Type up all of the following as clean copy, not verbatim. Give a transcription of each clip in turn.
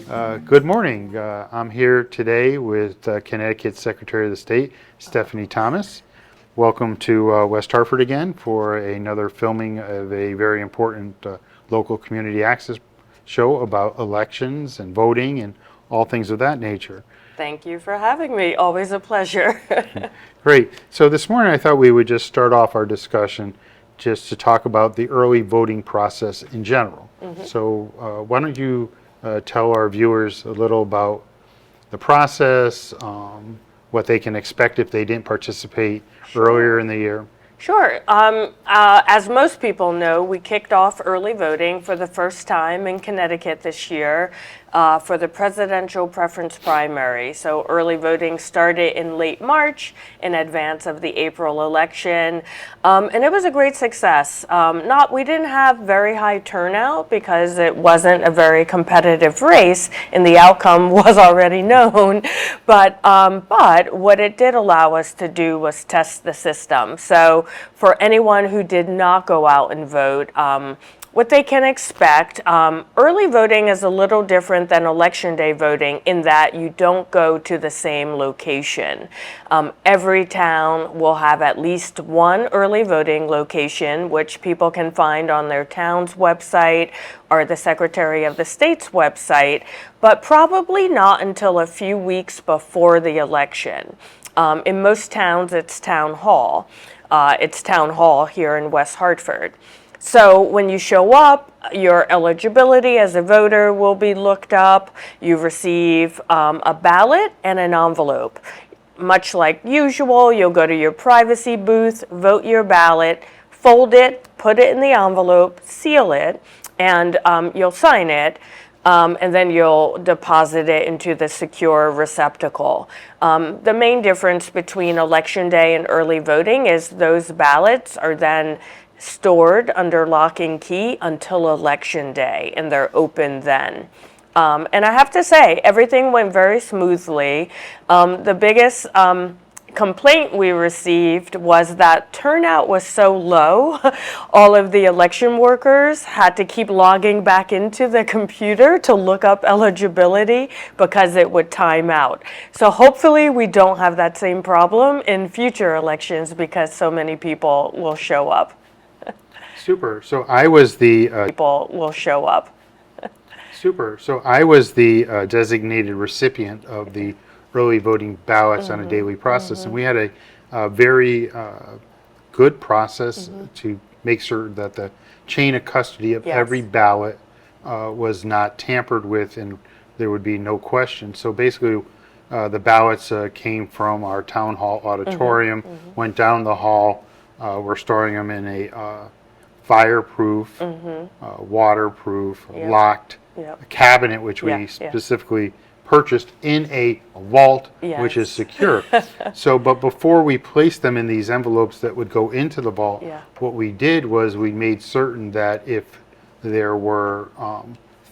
Good morning. I'm here today with Connecticut Secretary of the State, Stephanie Thomas. Welcome to West Hartford again for another filming of a very important local community access show about elections and voting and all things of that nature. Thank you for having me. Always a pleasure. Great. So this morning I thought we would just start off our discussion just to talk about the early voting process in general. So why don't you tell our viewers a little about the process, what they can expect if they didn't participate earlier in the year. Sure. As most people know, we kicked off early voting for the first time in Connecticut this year for the presidential preference primary. So early voting started in late March in advance of the April election, and it was a great success. We didn't have very high turnout because it wasn't a very competitive race, and the outcome was already known. But what it did allow us to do was test the system. So for anyone who did not go out and vote, what they can expect, early voting is a little different than election day voting in that you don't go to the same location. Every town will have at least one early voting location, which people can find on their town's website or the Secretary of the State's website, but probably not until a few weeks before the election. In most towns, it's town hall. It's town hall here in West Hartford. So when you show up, your eligibility as a voter will be looked up. You receive a ballot and an envelope. Much like usual, you'll go to your privacy booth, vote your ballot, fold it, put it in the envelope, seal it, and you'll sign it. And then you'll deposit it into the secure receptacle. The main difference between Election Day and early voting is those ballots are then stored under lock and key until Election Day, and they're open then. And I have to say, everything went very smoothly. The biggest complaint we received was that turnout was so low. All of the election workers had to keep logging back into the computer to look up eligibility because it would time out. So hopefully we don't have that same problem in future elections because so many people will show up. Super. So I was the People will show up. super. So I was the designated recipient of the early voting ballots on a daily process, and we had a very good process to make sure that the chain of custody of every ballot was not tampered with, and there would be no question. So basically, the ballots came from our town hall auditorium, went down the hall. We're storing them in a fireproof, waterproof, locked cabinet, which we specifically purchased in a vault, which is secure. So, but before we placed them in these envelopes that would go into the vault, what we did was we made certain that if there were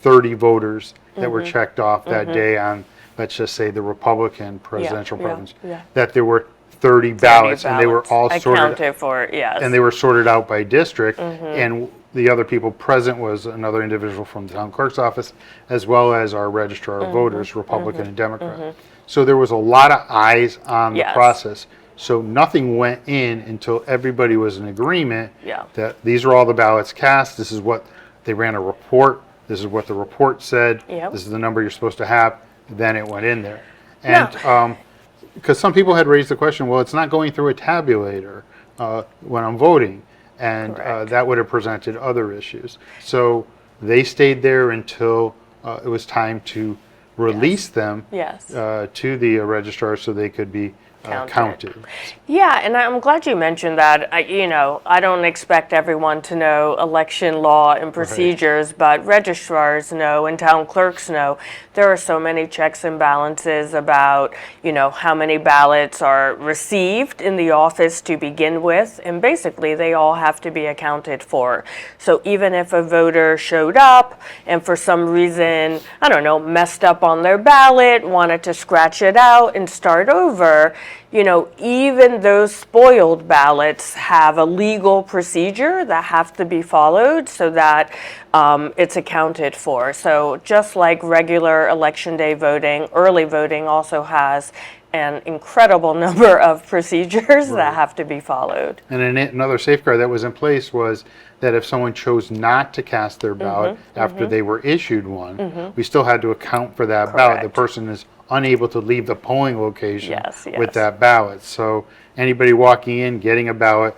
30 voters that were checked off that day on, let's just say, the Republican presidential preference, that there were 30 ballots, and they were all sorted for, and they were sorted out by district, and the other people present was another individual from the town clerk's office, as well as our registrar of voters, Republican and Democrat. So there was a lot of eyes on the process. So nothing went in until everybody was in agreement that these are all the ballots cast. This is what they ran a report. This is what the report said. This is the number you're supposed to have. Then it went in there. And because some people had raised the question, well, it's not going through a tabulator when I'm voting. And that would have presented other issues. So they stayed there until it was time to release them to the registrar so they could be counted. Yeah, and I'm glad you mentioned that. I don't expect everyone to know election law and procedures, but registrars know and town clerks know there are so many checks and balances about, how many ballots are received in the office to begin with, and basically they all have to be accounted for. So even if a voter showed up and for some reason, messed up on their ballot, wanted to scratch it out and start over, even those spoiled ballots have a legal procedure that have to be followed so that it's accounted for. So just like regular election day voting, early voting also has an incredible number of procedures that have to be followed. And another safeguard that was in place was that if someone chose not to cast their ballot after they were issued one, we still had to account for that ballot. The person is unable to leave the polling location with that ballot. So anybody walking in, getting a ballot,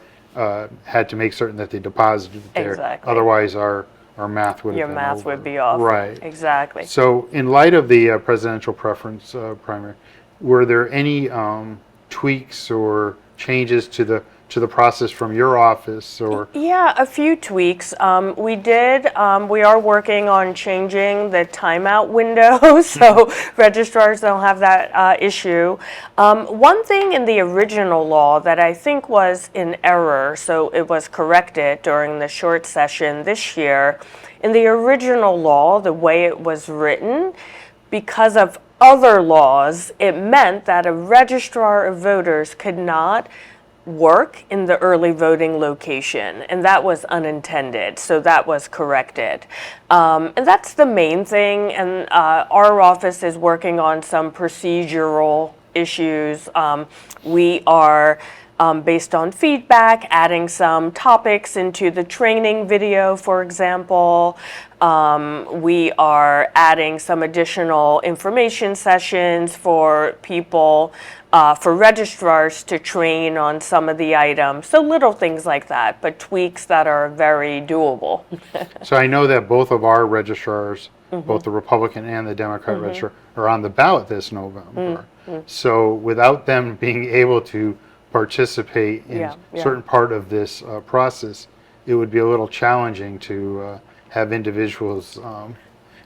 had to make certain that they deposited it there. Exactly. Otherwise, our math would have Your been math over. would be off. Right. Exactly. So in light of the presidential preference primary, were there any tweaks or changes to the process from your office, or? Yeah, a few tweaks. We are working on changing the timeout window so registrars don't have that issue. One thing in the original law that I think was in error, so it was corrected during the short session this year, in the original law, the way it was written, because of other laws, it meant that a registrar of voters could not work in the early voting location, and that was unintended, so that was corrected. And that's the main thing, and our office is working on some procedural issues. We are, based on feedback, adding some topics into the training video, for example. We are adding some additional information sessions for people, for registrars to train on some of the items. So little things like that, but tweaks that are very doable. So I know that both of our registrars, both the Republican and the Democrat registrar, are on the ballot this November. So without them being able to participate in certain part of this process, it would be a little challenging to have individuals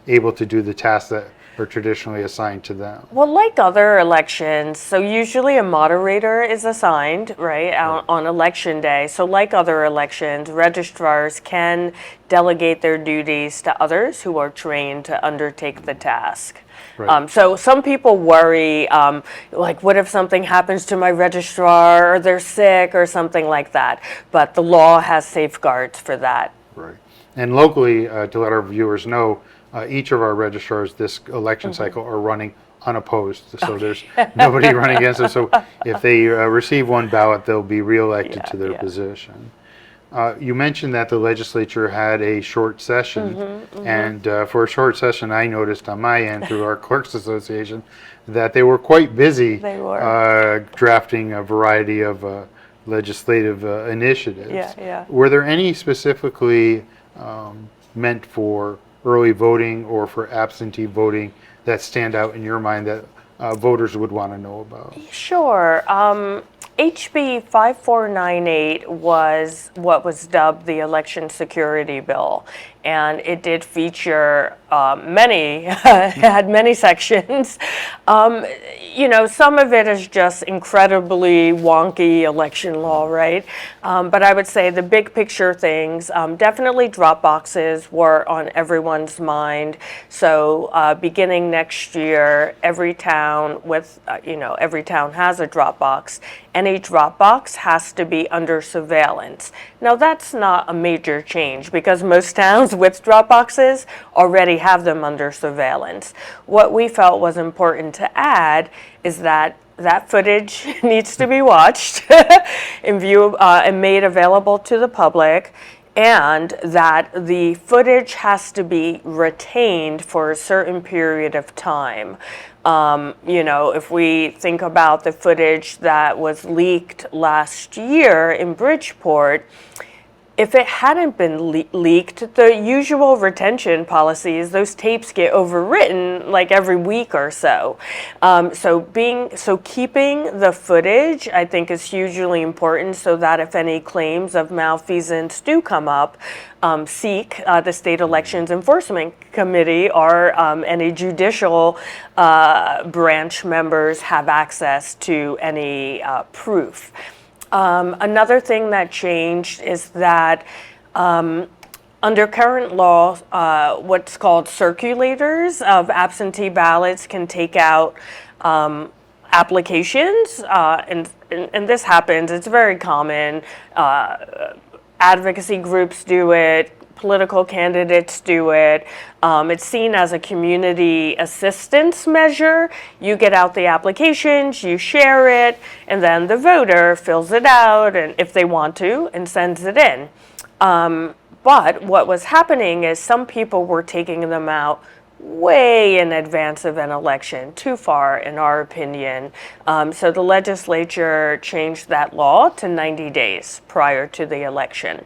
able to do the tasks that are traditionally assigned to them. Well, like other elections, so usually a moderator is assigned, right, on election day. So like other elections, registrars can delegate their duties to others who are trained to undertake the task. Right. So some people worry, like, what if something happens to my registrar, or they're sick, or something like that? But the law has safeguards for that. Right. And locally, to let our viewers know, each of our registrars this election cycle are running unopposed. So there's nobody running against them. So if they receive one ballot, they'll be reelected to their position. You mentioned that the legislature had a short session, and for a short session, I noticed on my end through our Clerks Association that they were quite busy drafting a variety of legislative initiatives. Were there any specifically meant for early voting or for absentee voting that stand out in your mind that voters would want to know about? Sure. HB 5498 was what was dubbed the Election Security Bill, and it did feature had many sections. Some of it is just incredibly wonky election law, right? But I would say the big picture things, definitely drop boxes were on everyone's mind. So beginning next year, every town every town has a drop box. Any drop box has to be under surveillance. Now that's not a major change because most towns with drop boxes already have them under surveillance. What we felt was important to add is that footage needs to be watched and made available to the public, and that the footage has to be retained for a certain period of time. If we think about the footage that was leaked last year in Bridgeport, if it hadn't been leaked, the usual retention policies, those tapes get overwritten like every week or so. So keeping the footage, I think, is hugely important so that if any claims of malfeasance do come up, the State Elections Enforcement Committee or any judicial branch members have access to any proof. Another thing that changed is that under current law, what's called circulators of absentee ballots can take out applications, and this happens, it's very common. Advocacy groups do it, political candidates do it. It's seen as a community assistance measure. You get out the applications, you share it, and then the voter fills it out, and if they want to, and sends it in. But what was happening is some people were taking them out way in advance of an election, too far in our opinion. So the legislature changed that law to 90 days prior to the election.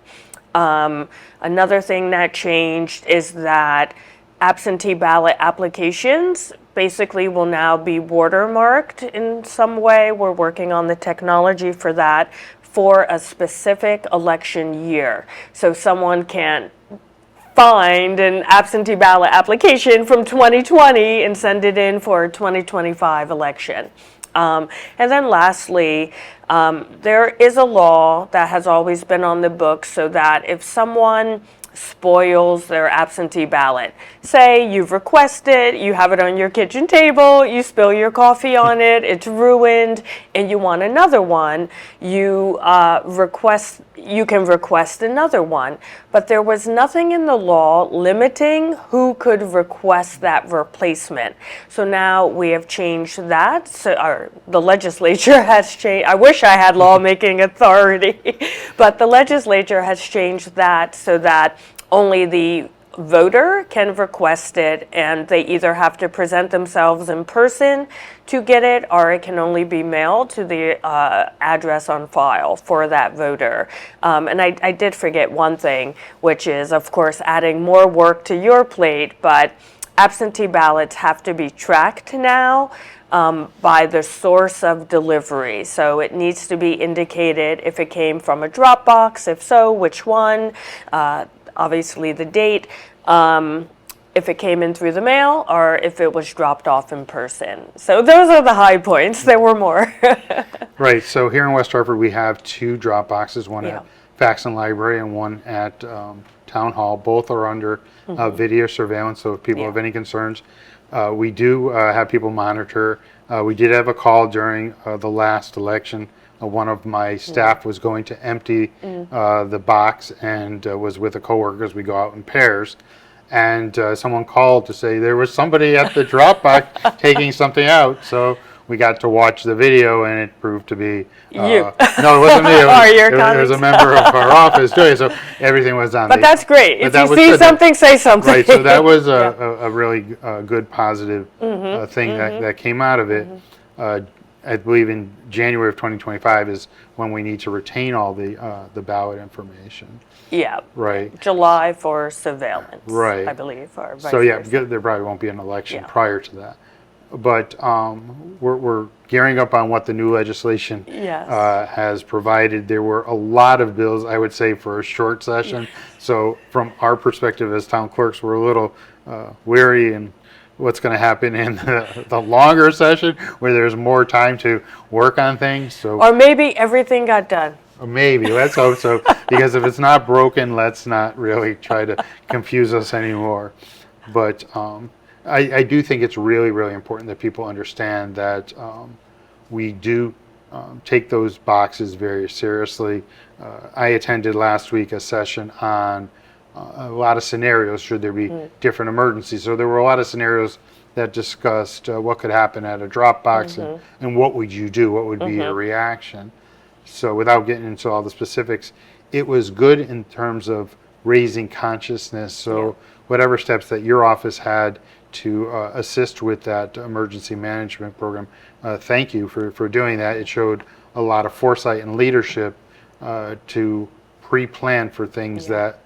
Another thing that changed is that absentee ballot applications basically will now be watermarked in some way. We're working on the technology for that for a specific election year. So someone can't find an absentee ballot application from 2020 and send it in for a 2025 election. And then lastly, there is a law that has always been on the books so that if someone spoils their absentee ballot, say you've requested, you have it on your kitchen table, you spill your coffee on it, it's ruined, and you want another one, you can request another one. But there was nothing in the law limiting who could request that replacement. So now we have changed that. So the legislature has changed. I wish I had lawmaking authority, but the legislature has changed that so that only the voter can request it, and they either have to present themselves in person to get it, or it can only be mailed to the address on file for that voter. And I did forget one thing, which is, of course, adding more work to your plate, but absentee ballots have to be tracked now by the source of delivery. So it needs to be indicated if it came from a drop box, if so, which one, obviously the date, if it came in through the mail, or if it was dropped off in person. So those are the high points. There were more. Right. So here in West Hartford, we have 2 drop boxes, one Yeah. at Faxon Library and one at Town Hall. Both are under video surveillance, so if people Yeah. have any concerns, we do have people monitor. We did have a call during the last election. One of my staff was going to empty the box and was with a coworker as we go out in pairs. And someone called to say there was somebody at the drop box taking something out. So we got to watch the video, and it proved to be You. No, it wasn't me. It Or was, your it was colleagues. a member of our office doing it. So everything was on. But that's great. But If that you was see good. something, say something. Right, so that was Yeah. a really good positive thing that came out of it. I believe in January of 2025 is when we need to retain all the ballot information. Yeah. Right. July for surveillance, Right. I believe, or vice So yeah, versa. because there probably won't be an election Yeah. prior to that. But we're gearing up on what the new legislation Yes. has provided. There were a lot of bills, I would say, for a short session. So from our perspective as town clerks, we're a little weary and what's going to happen in the longer session where there's more time to work on things. So Or maybe everything got done. maybe, let's hope so, because if it's not broken, let's not really try to confuse us anymore. But I do think it's really, really important that people understand that we do take those boxes very seriously. I attended last week a session on a lot of scenarios should there be different emergencies. So there were a lot of scenarios that discussed what could happen at a drop box and what would you do, what would be your reaction. So without getting into all the specifics, it was good in terms of raising consciousness. So whatever steps that your office had to assist with that emergency management program, thank you for doing that. It showed a lot of foresight and leadership to pre-plan for things that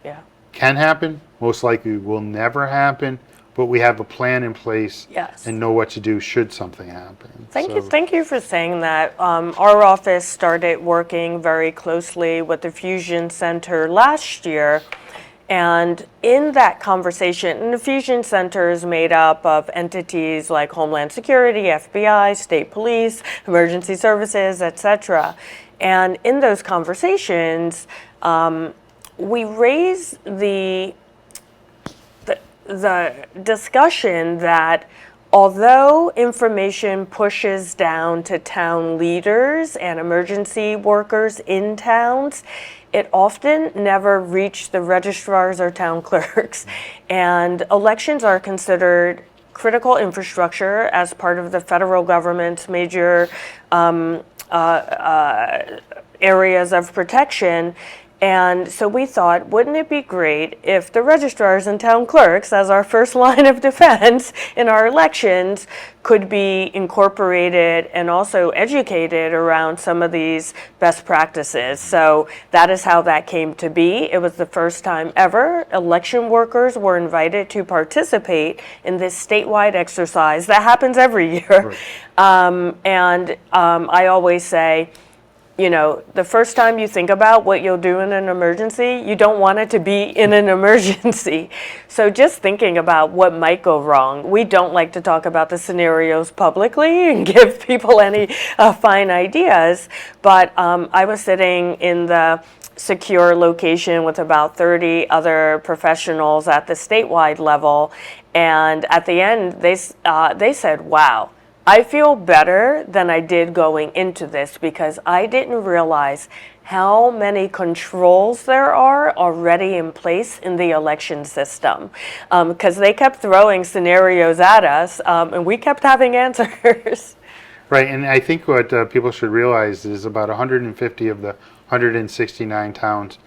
can happen, most likely will never happen, but we have a plan in place and know what to do should something happen. Thank you for saying that. Our office started working very closely with the Fusion Center last year, and in that conversation, and the Fusion Center is made up of entities like Homeland Security, FBI, State Police, Emergency Services, etc. And in those conversations, we raise the discussion that Although information pushes down to town leaders and emergency workers in towns, it often never reached the registrars or town clerks. And elections are considered critical infrastructure as part of the federal government's major areas of protection. And so we thought, wouldn't it be great if the registrars and town clerks, as our first line of defense in our elections, could be incorporated and also educated around some of these best practices. So that is how that came to be. It was the first time ever election workers were invited to participate in this statewide exercise that happens every year. Right. I always say, you know, the first time you think about what you'll do in an emergency, you don't want it to be in an emergency. So just thinking about what might go wrong. We don't like to talk about the scenarios publicly and give people any fine ideas, but I was sitting in the secure location with about 30 other professionals at the statewide level, and at the end, they said, wow, I feel better than I did going into this because I didn't realize how many controls there are already in place in the election system. Because they kept throwing scenarios at us, and we kept having answers. Right, and I think what people should realize is about 150 of the 169 towns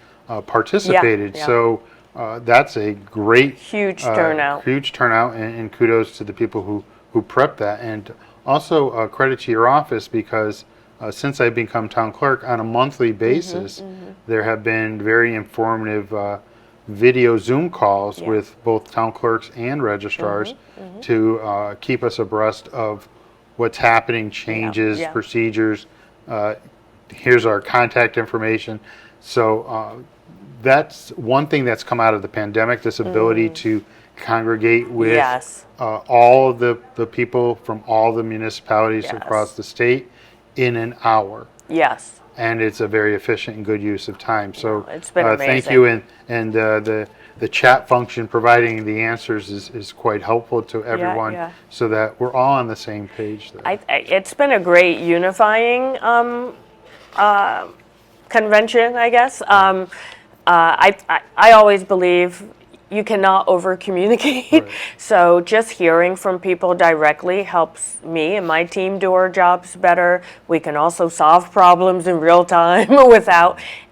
participated. Yeah. So that's a great Huge turnout. Huge turnout, and kudos to the people who prepped that. And also credit to your office because since I've become town clerk on a monthly basis, there have been very informative video Zoom calls with both town clerks and registrars to keep us abreast of what's happening, changes, procedures. Here's our contact information. So that's one thing that's come out of the pandemic, this ability to congregate with all of the people from all the municipalities across the state in an hour. Yes. And it's a very efficient and good use of time. So it's been amazing. Thank you. And the chat function providing the answers is quite helpful to everyone so that we're all on the same page there. It's been a great unifying convention, I guess. I always believe you cannot over communicate. Right. So just hearing from people directly helps me and my team do our jobs better. We can also solve problems in real time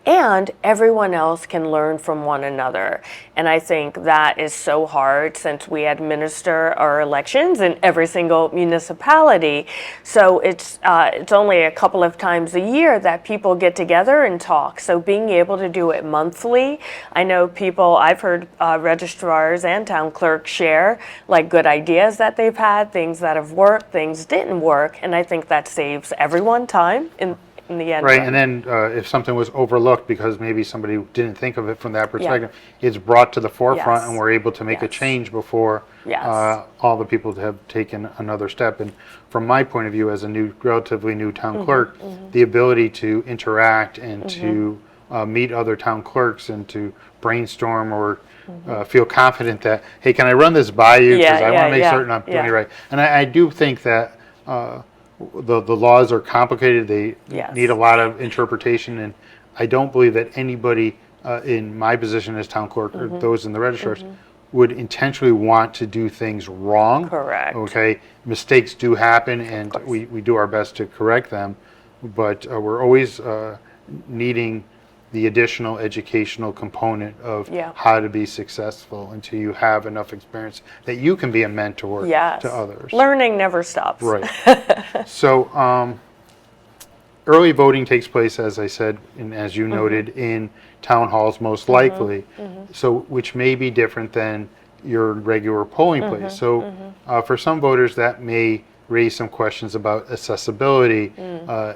and everyone else can learn from one another. And I think that is so hard since we administer our elections in every single municipality. So it's only a couple of times a year that people get together and talk. So being able to do it monthly, I know I've heard registrars and town clerks share like good ideas that they've had, things that have worked, things didn't work, and I think that saves everyone time in the end. Right, and then if something was overlooked because maybe somebody didn't think of it from that perspective, it's brought to the forefront and we're able to make a change before all the people have taken another step. And from my point of view as a relatively new town clerk, the ability to interact and to meet other town clerks and to brainstorm or feel confident that, hey, can I run this by you because I want to make certain I'm doing it right. And I do think that the laws are complicated. They need a lot of interpretation, and I don't believe that anybody in my position as town clerk or those in the registrars would intentionally want to do things wrong. Correct. Okay, mistakes do happen, and we do our best to correct them, but we're always needing the additional educational component of how to be successful until you have enough experience that you can be a mentor to others. Learning never stops. Right. So early voting takes place, as I said, and as you noted, in town halls most likely, so which may be different than your regular polling place. So for some voters that may raise some questions about accessibility.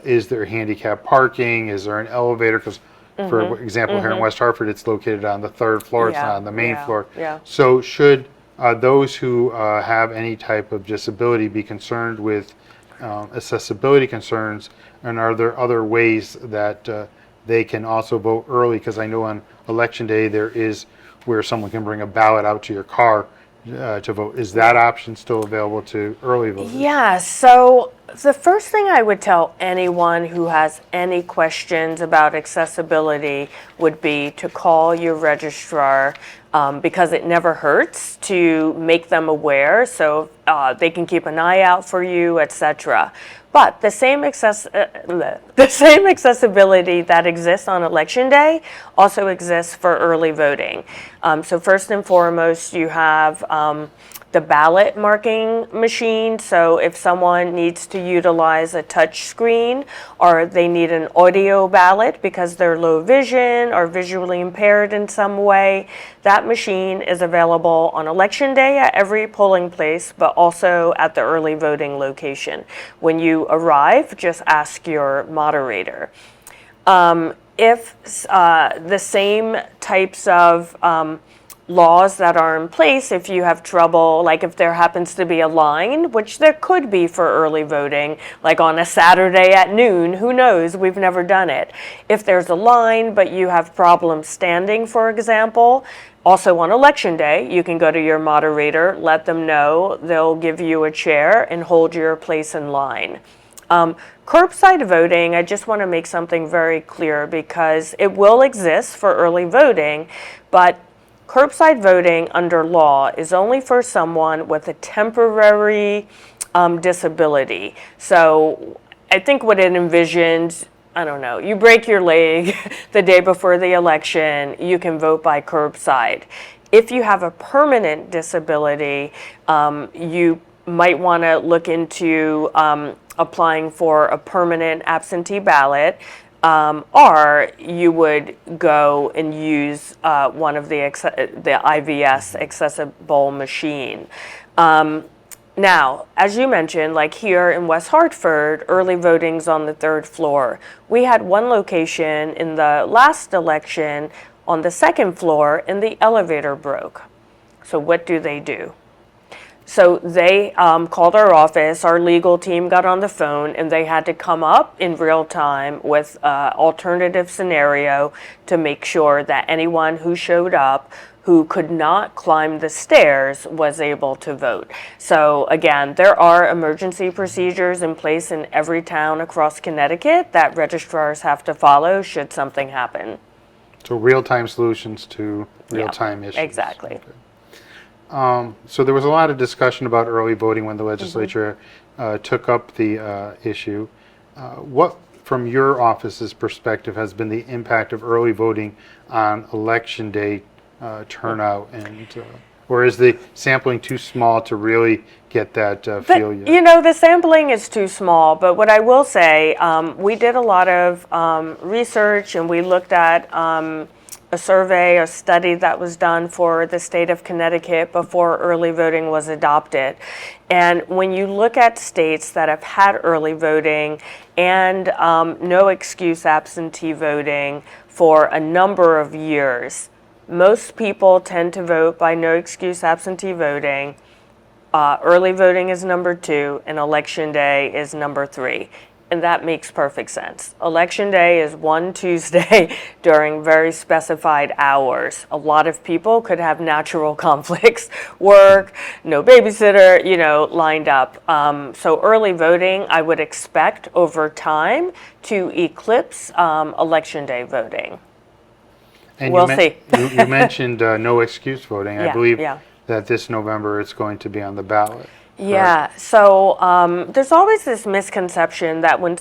Is there handicap parking? Is there an elevator? Because for example, here in West Hartford, it's located on the third floor. It's not on the main floor. So should those who have any type of disability be concerned with accessibility concerns? And are there other ways that they can also vote early? Because I know on election day there is where someone can bring a ballot out to your car to vote. Is that option still available to early voters? Yeah, so the first thing I would tell anyone who has any questions about accessibility would be to call your registrar, because it never hurts to make them aware so they can keep an eye out for you, etc. But the same accessibility that exists on Election Day also exists for early voting. So first and foremost, you have the ballot marking machine. So if someone needs to utilize a touch screen or they need an audio ballot because they're low vision or visually impaired in some way, that machine is available on Election Day at every polling place, but also at the early voting location. When you arrive, just ask your moderator. If the same types of laws that are in place, if you have trouble, like if there happens to be a line, which there could be for early voting, like on a Saturday at noon, who knows, we've never done it. If there's a line, but you have problems standing, for example, also on Election Day, you can go to your moderator, let them know, they'll give you a chair and hold your place in line. Curbside voting, I just want to make something very clear because it will exist for early voting, but curbside voting under law is only for someone with a temporary disability. So I think what it envisions, I don't know, you break your leg the day before the election, you can vote by curbside. If you have a permanent disability, you might want to look into applying for a permanent absentee ballot. Or you would go and use one of the IVS accessible machine. Now, as you mentioned, like here in West Hartford, early voting's on the 3rd floor. We had one location in the last election on the 2nd floor and the elevator broke. So what do? So they called our office, our legal team got on the phone, and they had to come up in real time with an alternative scenario to make sure that anyone who showed up who could not climb the stairs was able to vote. So again, there are emergency procedures in place in every town across Connecticut that registrars have to follow should something happen. So real-time solutions to real-time issues. Exactly. So there was a lot of discussion about early voting when the legislature took up the issue. What, from your office's perspective, has been the impact of early voting on Election Day turnout, and or is the sampling too small to really get that feel yet? You know, the sampling is too small, but what I will say, we did a lot of research and we looked at a survey, a study that was done for the state of Connecticut before early voting was adopted. And when you look at states that have had early voting and no excuse absentee voting for a number of years, most people tend to vote by no excuse absentee voting. Early voting is number 2 and Election Day is number 3. And that makes perfect sense. Election Day is one Tuesday during very specified hours. A lot of people could have natural conflicts, work, no babysitter, you know, lined up. So early voting, I would expect over time to eclipse Election Day voting. And we'll see. You mentioned no excuse voting. I believe yeah. that this November it's going to be on the ballot. Yeah, so there's always this misconception that when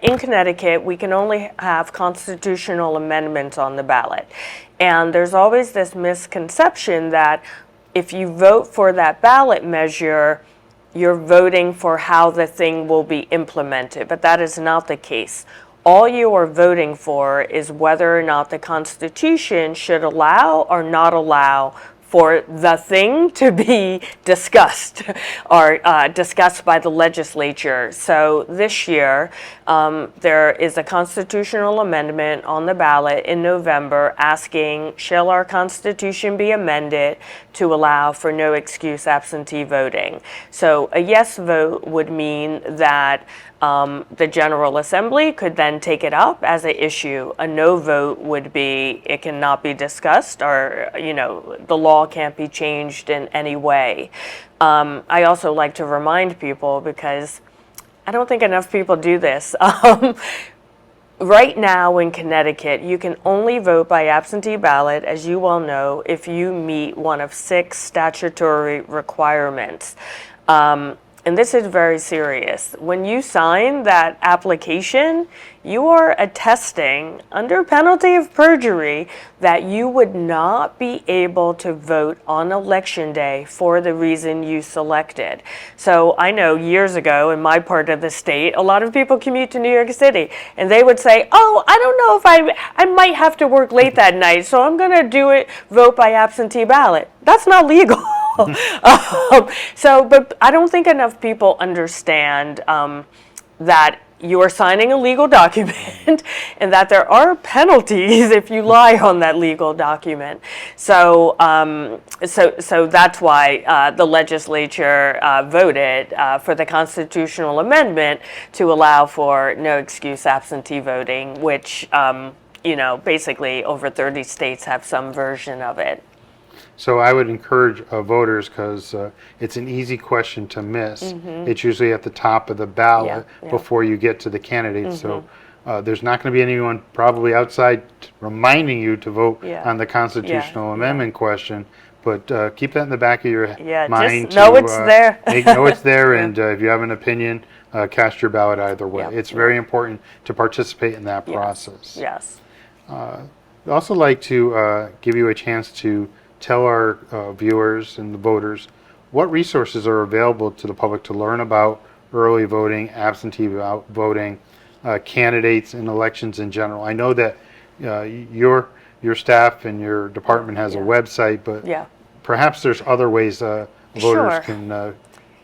in Connecticut, we can only have constitutional amendments on the ballot. And there's always this misconception that if you vote for that ballot measure, you're voting for how the thing will be implemented, but that is not the case. All you are voting for is whether or not the Constitution should allow or not allow for the thing to be discussed or discussed by the legislature. So this year, there is a constitutional amendment on the ballot in November asking, shall our Constitution be amended to allow for no excuse absentee voting? So a yes vote would mean that The General Assembly could then take it up as an issue. A no vote would be it cannot be discussed, or the law can't be changed in any way. I also like to remind people, because I don't think enough people do this. Right now in Connecticut, you can only vote by absentee ballot, as you well know, if you meet one of 6 statutory requirements. And this is very serious. When you sign that application, you are attesting, under penalty of perjury, that you would not be able to vote on election day for the reason you selected. So I know years ago in my part of the state, a lot of people commute to New York City, and they would say, oh, I don't know if I might have to work late that night, so I'm going to vote by absentee ballot. That's not legal. But I don't think enough people understand that you are signing a legal document and that there are penalties if you lie on that legal document. So that's why the legislature voted for the constitutional amendment to allow for no excuse absentee voting, which basically over 30 states have some version of it. So I would encourage voters, because it's an easy question to miss. It's usually at the top of the ballot before you get to the candidates. So there's not going to be anyone probably outside reminding you to vote on the constitutional amendment question. But keep that in the back of your mind. Just know it's there. Know it's there, and if you have an opinion, cast your ballot either way. It's very important to participate in that process. Yes. I'd also like to give you a chance to tell our viewers and the voters what resources are available to the public to learn about early voting, absentee voting, candidates, and elections in general. I know that your staff and your department has a website, but perhaps there's other ways voters can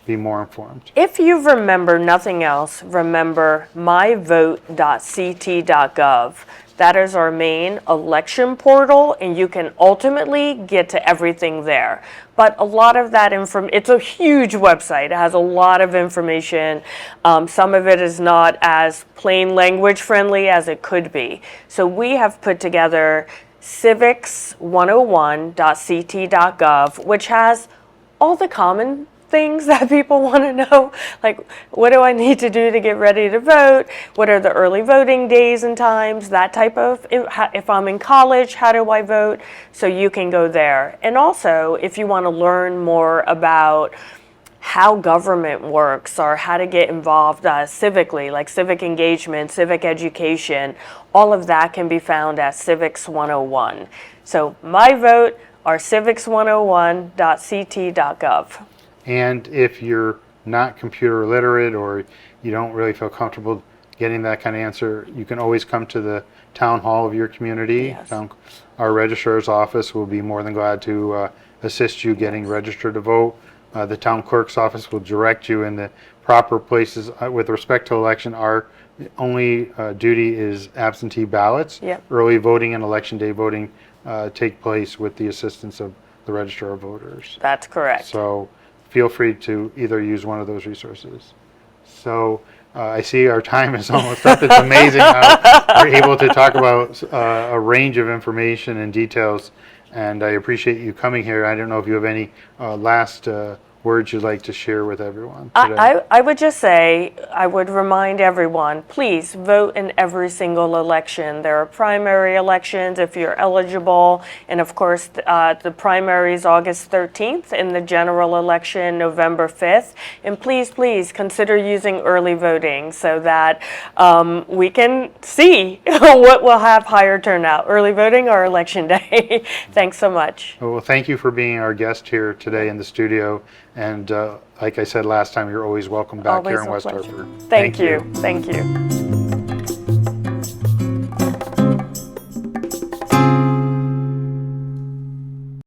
be more informed. If you remember nothing else, remember myvote.ct.gov. That is our main election portal, and you can ultimately get to everything there. But a lot of that it's a huge website. It has a lot of information. Some of it is not as plain language friendly as it could be. So we have put together civics101.ct.gov, which has all the common things that people want to know, like what do I need to do to get ready to vote, what are the early voting days and times, that type of, if I'm in college, how do I vote? So you can go there. And also, if you want to learn more about how government works or how to get involved civically, like civic engagement, civic education, all of that can be found at Civics 101. So my vote are civics101.ct.gov. And if you're not computer literate or you don't really feel comfortable getting that kind of answer, you can always come to the town hall of your community. Our registrar's office will be more than glad to assist you getting registered to vote. The town clerk's office will direct you in the proper places. With respect to election, our only duty is absentee ballots. Early voting and election day voting take place with the assistance of the registrar of voters. That's correct. So feel free to either use one of those resources. So I see our time is almost up. It's amazing how we're able to talk about a range of information and details, and I appreciate you coming here. I don't know if you have any last words you'd like to share with everyone today. I would just say, I would remind everyone, please vote in every single election. There are primary elections if you're eligible, and of course the primary is August 13th and the general election November 5th. And please, please consider using early voting so that we can see what will have higher turnout, early voting or election day. Thanks so much. Well, thank you for being our guest here today in the studio. And like I said last time, you're always welcome back here in West Hartford. Thank you. Thank you.